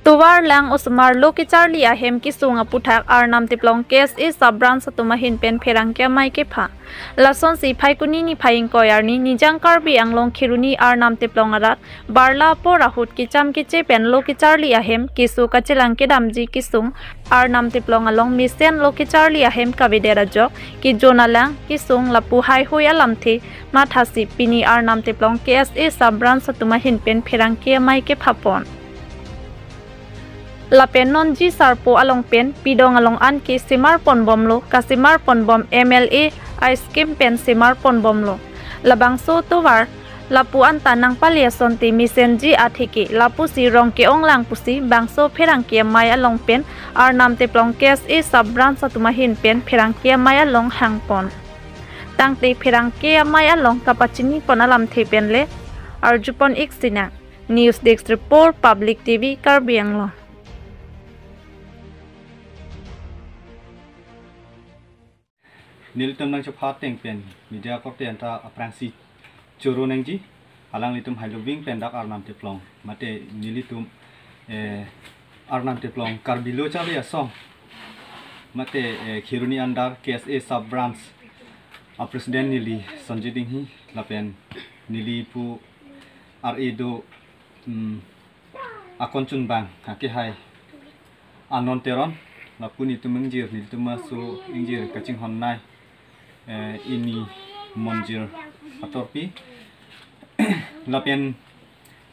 Tuwar lang usmar lo ki Charlie ahem ki sunga puthak arnam tiplong case is sabran satuma hin pen pherang kya mai ke pha lason si phai kuni ni phaing koyarni nijang karbi anglong khiruni arnam tiplong arat barla po rahut ki cham ki che pen lo ki Charlie ahem ki su ka chelang ke damji ki sung arnam tiplong along misen lo ki Charlie ahem ka videra jok ki jonalang ki sung lapu hai hoya lamthi ma thasi pini arnam tiplong case is sabran satuma hin pen pherang kya mai ke phapon Lapen nonji sarpo along pen pidong along an ki simar pon bomlo kasimar pon bom MLA ice cream pen simar pon bomlo labang so towar lapu an tanang paliason ti misenji athiki lapu si rong ke onglang pusi bangso pherang ke mai along pen arnam te plong kes e sabran satuma hin pen pherang ke mai along hangpon tangte pherang ke mai along kapachini ponalam the pen le arjupon iksina news desk report public TV Karbi Anglong Nilitum nang cepat teng pen media ko ten ta aprangsi curu nangji alang litum hailubing pendak arnam teplong mate nilitum arnam teplong karbilo chali asong mate khiruni andar KSA sub branch president nili Sanjay Dinghi lapen nili pu RA do akonchun bang hake hai anon teron lapuni tumengjir nilitum masu ingjir kaching honnai ini monjir atorpi lapen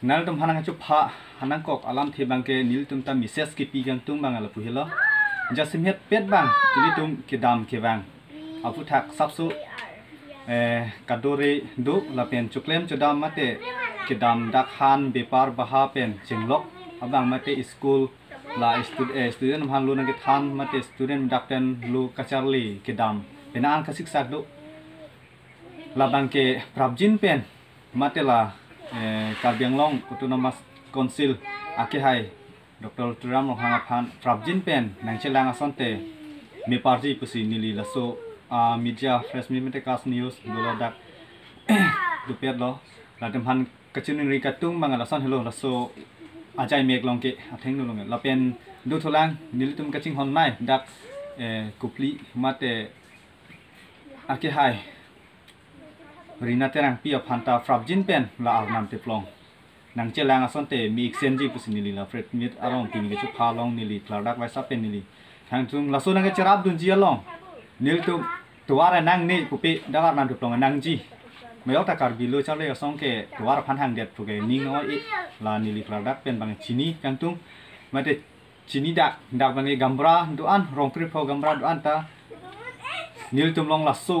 nal tum hanang chu pha hanang kok alam the bangke nil tum ta mises ki pi gang tung bang ala puhilo jasim het pet bang nil tum ke dam ke bang apu thak sapsu kadore du lapen chuklem chodam mate ke dam dak han bepar baha pen chinglok abang mate school la student han lu nang ke than mate student dakten lu kacharli ke dam penaan kasik sakdo labang ke prabjin pen matela Karbi Anglong autonomous council ake hai Dr. Turam Rohanga Phan prabjin pen nang chelang asonte me party pusi nili laso media fresh media cast news dolodak dupet lo ladem han kachuning ri katung mangala son hello laso ajai mek long ke atheng no long lapen du tholang nilitum kaching hon nai dak kupli mate ake hai rina terang pia phanta frabjin pen la arnam teplong nang chelang asonte mi exenji pusinili la fret mit arong pin ge chu phalong nili kladak waisa pen nili thang chung laso nang ge cherap dun ji along nil tu tuara nang ni pupi dagar nam teplong nang ji mayok ta Karbi lo chale asong ke tuara phan hang det puge ning oi la nili kladak pen bang chini kang tung mate chini dak bang gambra duan rong pri pho gambra duan ta nil tum long lasso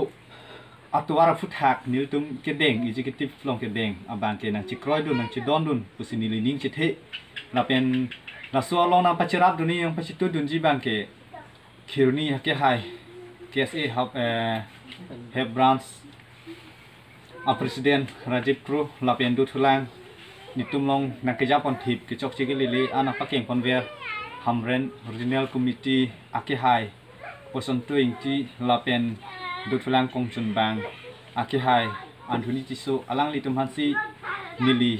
atuara futhak nil tum kedeng executive long kedeng abang ke nang chikroi dun nang chidon dun pusini lining chithe lapen lasso long na pachirat duni yang pachitu dun ji bang ke khiruni ke hai KSA have branch president Rajiv Kru lapen du thulang nitum long nang ke japon thip ke chok chigi lili ana pakeng konver hamren regional committee ake hai person tuing ti lapen dutlang kongchun bang ake hai anthuni tiso alang litum hansi nili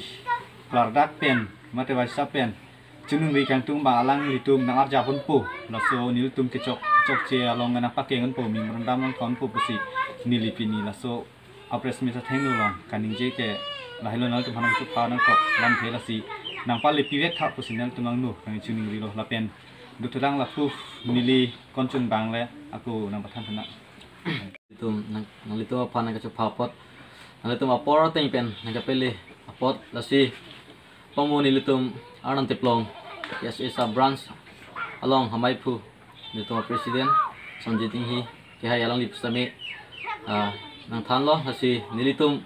klardak pen mate waisa pen chunung ri kang tung ba alang litum nangar japon pu laso nilitum ke chok che along na pakengon pu mi mrandam kon pu pusi nili pini laso apres mi sa thengnu long kaning je ke lahilo nal tum hanang chu pha nang kok lam thela si nang pali piwek tha pusinal tumang nu kang chunung ri lo lapen dutlang la pu nili konchun bang le aku nang pathan thana itu nang itu apa nang kecup apot nang itu apor teng pen nang kapeli apot lasi pamuni litum arnam teplong KSA sub branch along hamai phu itu president Sanjay Dinghi ke hai along lipstami nang than lo lasi nilitum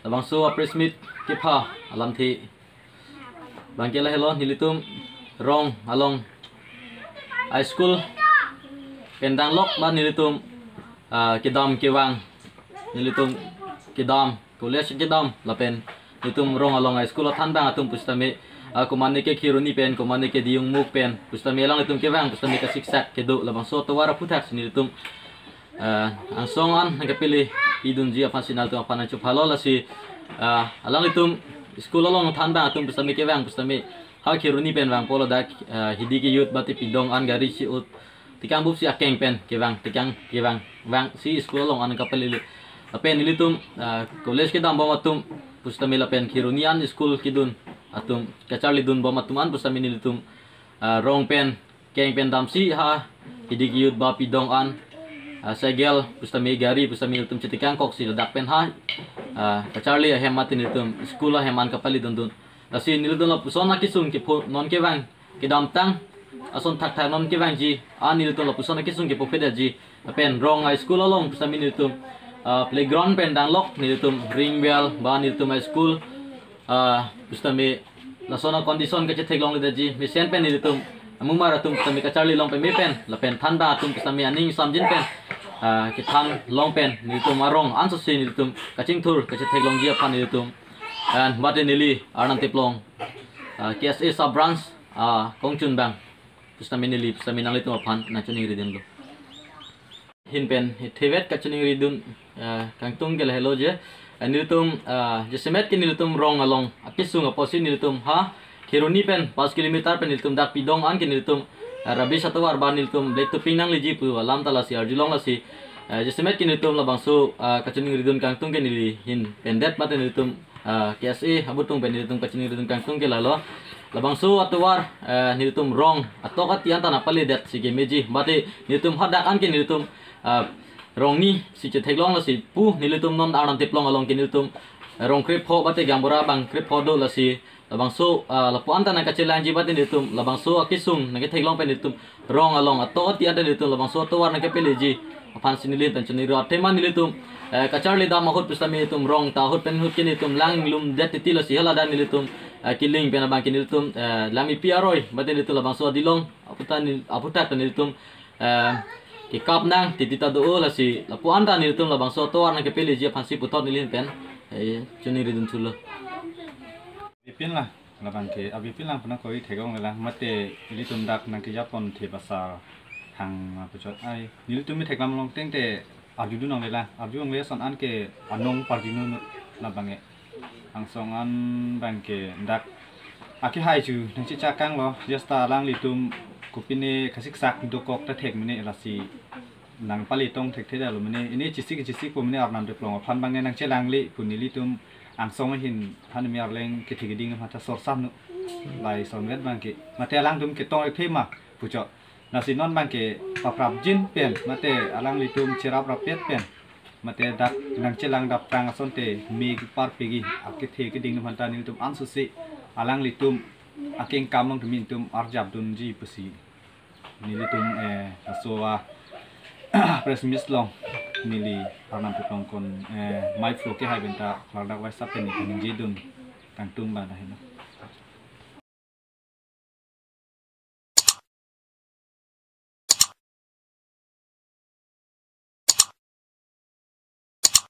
labang so press meet ke pha alam thi bangkela hello nilitum rong along high school pendang lok ban nilitum kedam kewang nilitum kedam college kedam lapen nitum rong along high school than bang atum pustame kumani ke khiruni pen kumani ke diung muk pen pustame lang nitum kewang pustame ka siksak kedu labang so tawara puthak nilitum ang songan nagapili idun ji apan sinal tu apan chu phalo lasi alang nitum school along than bang atum pustame kewang pustame ha kiruni pen bang polo dak hidiki youth bati pidong an gari si ut tikang bup si akeng pen tikang bang si school long an kapali pen nilitum college ke dam bomatum pustamila pen kiruni an school kidun atum kacharli dun bomatuman pustami nilitum rong pen keng pen dam si ha hidiki youth ba pidong an segel pustami gari pustami nilitum citikang kok si dak pen ha kacharli hematin nilitum school heman kapali dun lasi nilidun la pusona kisung ki non ke bang ki dam tang ason thak thak non ke bang ji nilidun la pusona kisung ki pofeda ji pen rong high school along pusami nilitum playground pen dang lok nilitum ring bell ba nilitum high school pusami la sona condition ke thek long le ji misen pen nilitum mumara tum pusami ka charli long pe me pen la pen thanda tum pusami aning samjin pen ki than long pen nilitum arong anso si nilitum kaching thur ke thek long ji aphan nilitum and Martinelli Arnan Teplong KSA sub branch Kongchun Bang pustami nili pustami nang litum aphan na chuning ridin lo hin pen thevet ka chuning ridun kangtung gel hello je nilitum jesemet ke nilitum rong along apisung aposin nilitum ha kiruni pen 5 km pen nilitum dak pidong an ke nilitum rabi satwar ban nilitum black to pinang liji pu alam talasi arjulong lasi jesemet ke nilitum labangsu ka chuning ridun kangtung ke nili hin pendet mat nilitum KSA habutung ben nilitum kacini nilitum kangtung ke lalo labangsu atwar nilitum rong atokat tian tanah pali det sige meji bate nilitum hadak an ke nilitum rong ni si che theklong la si pu nilitum non Arnan Teplong along ke nilitum rong krip ho bate gambura bang krip ho do la si labangsu lapuan tanah kacilan ji bate nilitum labangsu akisung nage theklong pen nilitum rong along atokat tian nilitum labangsu atwar nage peleji apan sinilin tan chuni ro teman nilitum kacharli da mahut pustami tum rong tahut pen hut kini tum lang lum det tila si hala dan nilitum killing pen abang kini tum lami piaroi baten nilitum labang so dilong aputat nilitum ki kap nang titita do la si lapuan dan nilitum labang so to warna ke peli ji apan si putot nilin pen chuni ridun thulo Ipin lah labang ke abipin lang pernah koi thegong lah mate nilitum dak nang ke Japon the basa hang pucot ai nilitum mi theklam long teng te arju nong lela arju nong le son an ke anong pardinu na bange ang song an bang ke dak aki hai chu nang chi cha kang lo jasta lang litum kupine kasik sak dokok ta thek mine lasi nang pali tong thek theda lo mine ini chisik po mine Arnan Teplong phan bange nang chelang li puni litum ang song hin han mi arleng ke thigiding ma ta sor sam nu lai son vet bang ke mate lang tum ke tong ek thema pucot nasi non bangke paprap jin pen mate alang litum cerap rapet pen mate dak nang celang dap tang asonte mi par pigi akithe ke ding manta ni tum ansusi alang litum aking kamong tumin tum arjab dun ji pesi ni litum asoa press miss long nili Arnan Teplong kon mai flo ke hai benta lardak wai sapen ni ji dun tang tum ba da hena